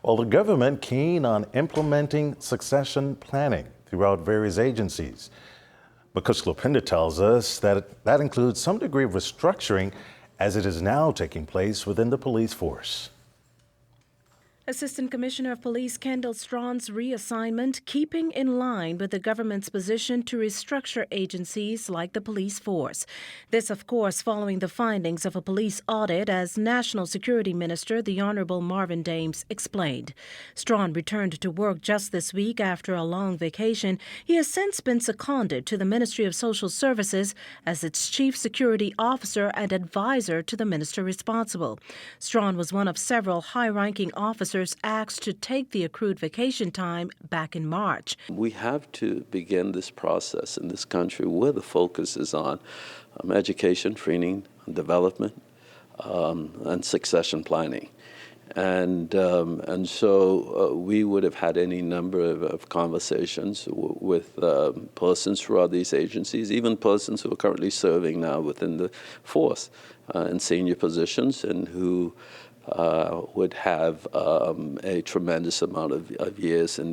Well, the government keen on implementing succession planning throughout various agencies. Because Lopinda tells us that that includes some degree of restructuring as it is now taking place within the police force. Assistant Commissioner of Police Kendall Strawn's reassignment keeping in line with the government's position to restructure agencies like the police force. This, of course, following the findings of a police audit, as National Security Minister the Honorable Marvin Dames explained. Strawn returned to work just this week after a long vacation. He has since been seconded to the Ministry of Social Services as its chief security officer and advisor to the minister responsible. Strawn was one of several high-ranking officers asked to take the accrued vacation time back in March. We have to begin this process in this country where the focus is on education, training, development, and succession planning. And so we would have had any number of conversations with persons throughout these agencies, even persons who are currently serving now within the force in senior positions and who would have a tremendous amount of years in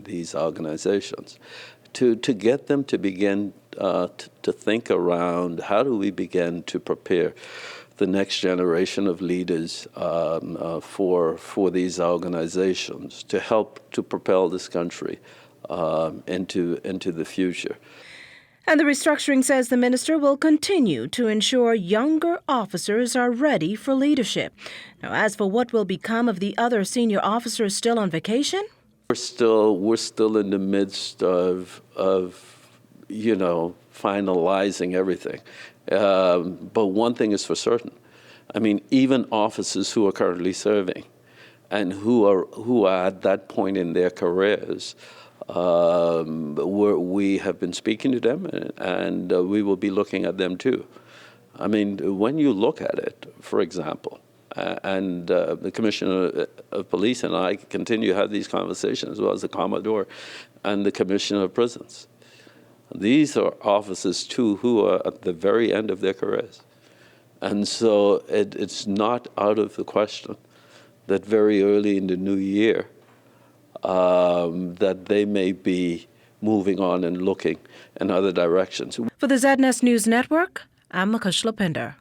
these organizations. To get them to begin to think around how do we begin to prepare the next generation of leaders for these organizations to help to propel this country into the future. And the restructuring, says the minister, will continue to ensure younger officers are ready for leadership. Now, as for what will become of the other senior officers still on vacation? We're still in the midst of finalizing everything. But one thing is for certain. I mean, even officers who are currently serving and who are at that point in their careers, we have been speaking to them, and we will be looking at them too. I mean, when you look at it, for example, and the Commissioner of Police and I continue to have these conversations, as well as the Commodore and the Commissioner of Prisons. These are officers too who are at the very end of their careers. And so it's not out of the question that very early in the new year, that they may be moving on and looking in other directions. For the ZNS News Network, I'm Makush Lopinda.